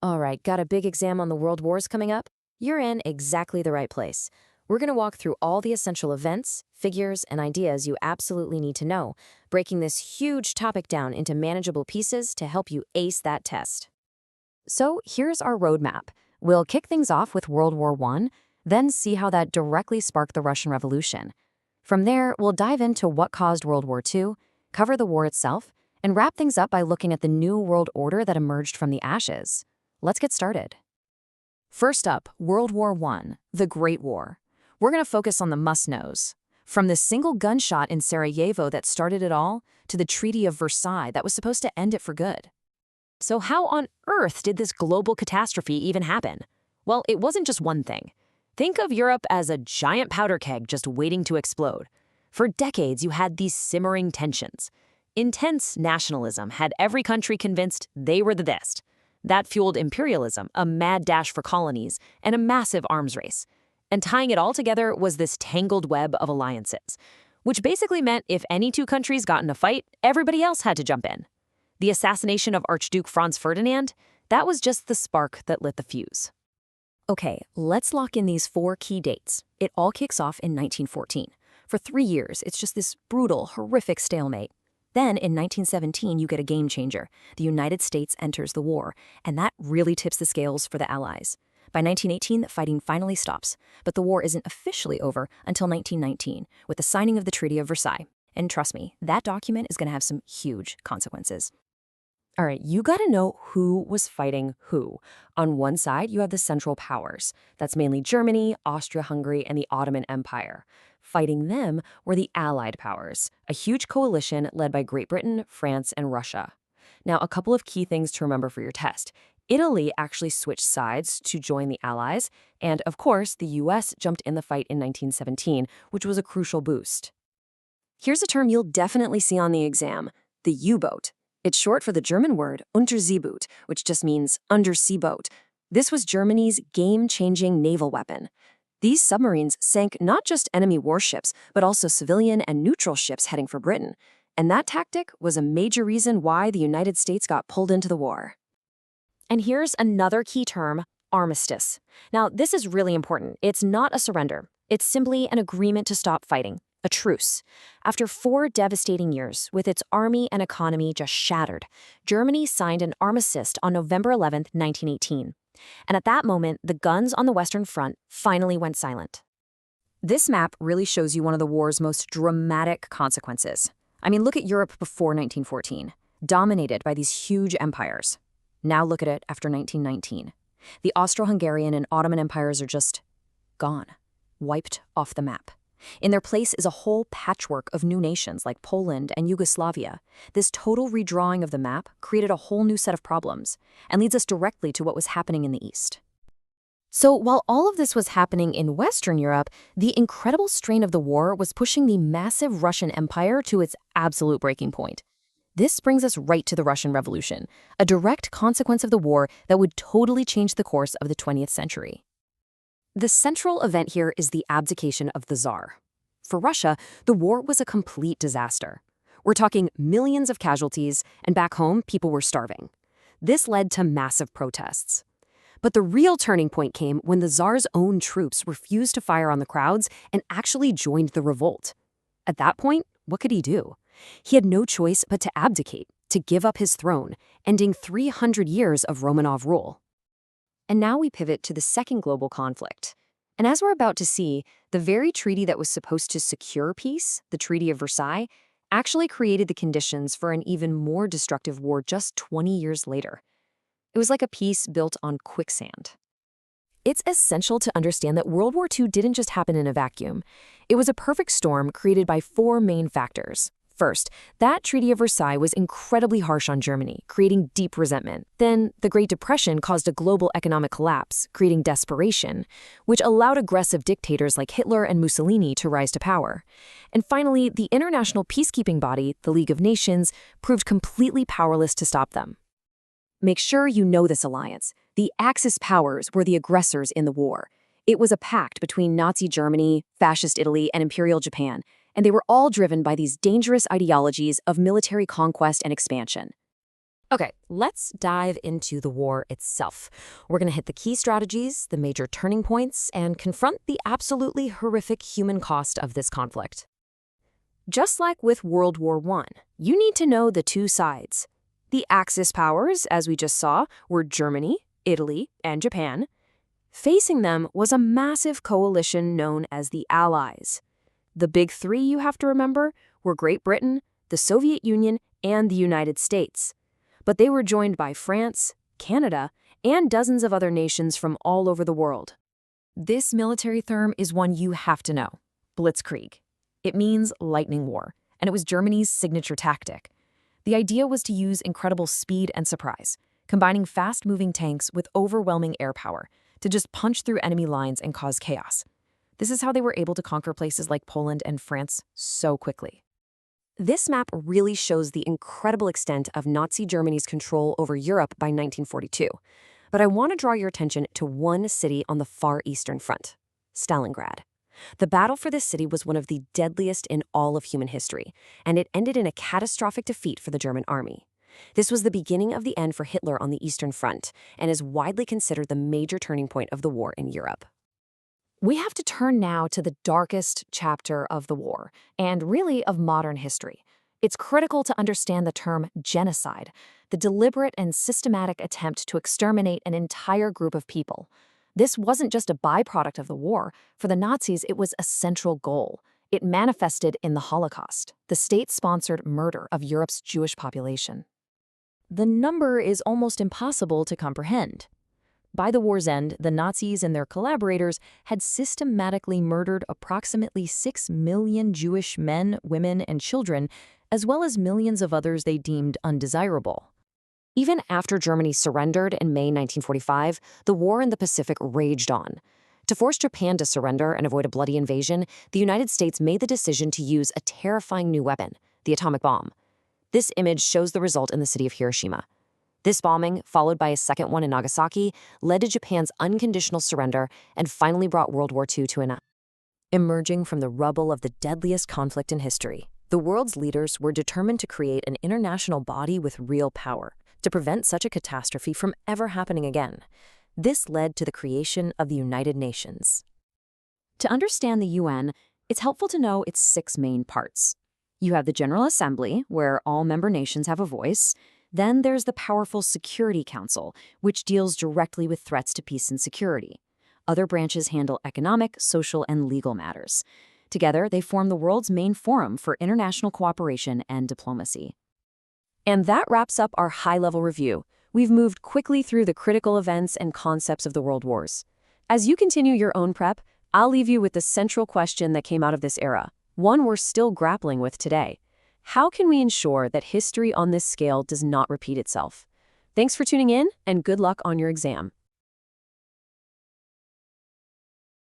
All right, got a big exam on the world wars coming up? You're in exactly the right place. We're going to walk through all the essential events, figures, and ideas you absolutely need to know, breaking this huge topic down into manageable pieces to help you ace that test. So here's our roadmap. We'll kick things off with World War I, then see how that directly sparked the Russian Revolution. From there, we'll dive into what caused World War II, cover the war itself, and wrap things up by looking at the new world order that emerged from the ashes. Let's get started. First up, World War I, the Great War. We're going to focus on the must-knows. From the single gunshot in Sarajevo that started it all, to the Treaty of Versailles that was supposed to end it for good. So how on earth did this global catastrophe even happen? Well, it wasn't just one thing. Think of Europe as a giant powder keg just waiting to explode. For decades, you had these simmering tensions. Intense nationalism had every country convinced they were the best. That fueled imperialism, a mad dash for colonies, and a massive arms race. And tying it all together was this tangled web of alliances, which basically meant if any two countries got in a fight, everybody else had to jump in. The assassination of Archduke Franz Ferdinand, that was just the spark that lit the fuse. Okay, let's lock in these 4 key dates. It all kicks off in 1914. For 3 years, it's just this brutal, horrific stalemate. Then, in 1917, you get a game changer. The United States enters the war, and that really tips the scales for the Allies. By 1918, the fighting finally stops, but the war isn't officially over until 1919, with the signing of the Treaty of Versailles. And trust me, that document is going to have some huge consequences. All right, you got to know who was fighting who. On one side, you have the Central Powers. That's mainly Germany, Austria-Hungary, and the Ottoman Empire. Fighting them were the Allied powers, a huge coalition led by Great Britain, France, and Russia. Now, a couple of key things to remember for your test. Italy actually switched sides to join the Allies, and of course, the US jumped in the fight in 1917, which was a crucial boost. Here's a term you'll definitely see on the exam, the U-boat. It's short for the German word Unterseeboot, which just means undersea boat. This was Germany's game-changing naval weapon. These submarines sank not just enemy warships, but also civilian and neutral ships heading for Britain. And that tactic was a major reason why the United States got pulled into the war. And here's another key term, armistice. Now, this is really important. It's not a surrender. It's simply an agreement to stop fighting. A truce. After 4 devastating years, with its army and economy just shattered, Germany signed an armistice on November 11, 1918. And at that moment, the guns on the Western Front finally went silent. This map really shows you one of the war's most dramatic consequences. I mean, look at Europe before 1914, dominated by these huge empires. Now look at it after 1919. The Austro-Hungarian and Ottoman empires are just gone, wiped off the map. In their place is a whole patchwork of new nations like Poland and Yugoslavia. This total redrawing of the map created a whole new set of problems and leads us directly to what was happening in the East. So while all of this was happening in Western Europe, the incredible strain of the war was pushing the massive Russian Empire to its absolute breaking point. This brings us right to the Russian Revolution, a direct consequence of the war that would totally change the course of the 20th century. The central event here is the abdication of the Tsar. For Russia, the war was a complete disaster. We're talking millions of casualties, and back home, people were starving. This led to massive protests. But the real turning point came when the Tsar's own troops refused to fire on the crowds and actually joined the revolt. At that point, what could he do? He had no choice but to abdicate, to give up his throne, ending 300 years of Romanov rule. And now we pivot to the second global conflict. And as we're about to see, the very treaty that was supposed to secure peace, the Treaty of Versailles, actually created the conditions for an even more destructive war just 20 years later. It was like a peace built on quicksand. It's essential to understand that World War II didn't just happen in a vacuum. It was a perfect storm created by 4 main factors. First, that Treaty of Versailles was incredibly harsh on Germany, creating deep resentment. Then, the Great Depression caused a global economic collapse, creating desperation, which allowed aggressive dictators like Hitler and Mussolini to rise to power. And finally, the international peacekeeping body, the League of Nations, proved completely powerless to stop them. Make sure you know this alliance. The Axis powers were the aggressors in the war. It was a pact between Nazi Germany, Fascist Italy, and Imperial Japan, and they were all driven by these dangerous ideologies of military conquest and expansion. Okay, let's dive into the war itself. We're going to hit the key strategies, the major turning points, and confront the absolutely horrific human cost of this conflict. Just like with World War I, you need to know the two sides. The Axis powers, as we just saw, were Germany, Italy, and Japan. Facing them was a massive coalition known as the Allies. The big three you have to remember were Great Britain, the Soviet Union, and the United States. But they were joined by France, Canada, and dozens of other nations from all over the world. This military term is one you have to know: Blitzkrieg. It means lightning war, and it was Germany's signature tactic. The idea was to use incredible speed and surprise, combining fast-moving tanks with overwhelming air power to just punch through enemy lines and cause chaos. This is how they were able to conquer places like Poland and France so quickly. This map really shows the incredible extent of Nazi Germany's control over Europe by 1942. But I want to draw your attention to one city on the far eastern front: Stalingrad. The battle for this city was one of the deadliest in all of human history, and it ended in a catastrophic defeat for the German army. This was the beginning of the end for Hitler on the Eastern Front, and is widely considered the major turning point of the war in Europe. We have to turn now to the darkest chapter of the war, and really of modern history. It's critical to understand the term genocide, the deliberate and systematic attempt to exterminate an entire group of people. This wasn't just a byproduct of the war. For the Nazis, it was a central goal. It manifested in the Holocaust, the state-sponsored murder of Europe's Jewish population. The number is almost impossible to comprehend. By the war's end, the Nazis and their collaborators had systematically murdered approximately 6 million Jewish men, women, and children, as well as millions of others they deemed undesirable. Even after Germany surrendered in May 1945, the war in the Pacific raged on. To force Japan to surrender and avoid a bloody invasion, the United States made the decision to use a terrifying new weapon: the atomic bomb. This image shows the result in the city of Hiroshima. This bombing, followed by a second one in Nagasaki, led to Japan's unconditional surrender and finally brought World War II to an end. Emerging from the rubble of the deadliest conflict in history, the world's leaders were determined to create an international body with real power to prevent such a catastrophe from ever happening again. This led to the creation of the United Nations. To understand the UN, it's helpful to know its 6 main parts. You have the General Assembly, where all member nations have a voice. Then there's the powerful Security Council, which deals directly with threats to peace and security. Other branches handle economic, social, and legal matters. Together, they form the world's main forum for international cooperation and diplomacy. And that wraps up our high-level review. We've moved quickly through the critical events and concepts of the world wars. As you continue your own prep, I'll leave you with the central question that came out of this era, one we're still grappling with today. How can we ensure that history on this scale does not repeat itself? Thanks for tuning in, and good luck on your exam.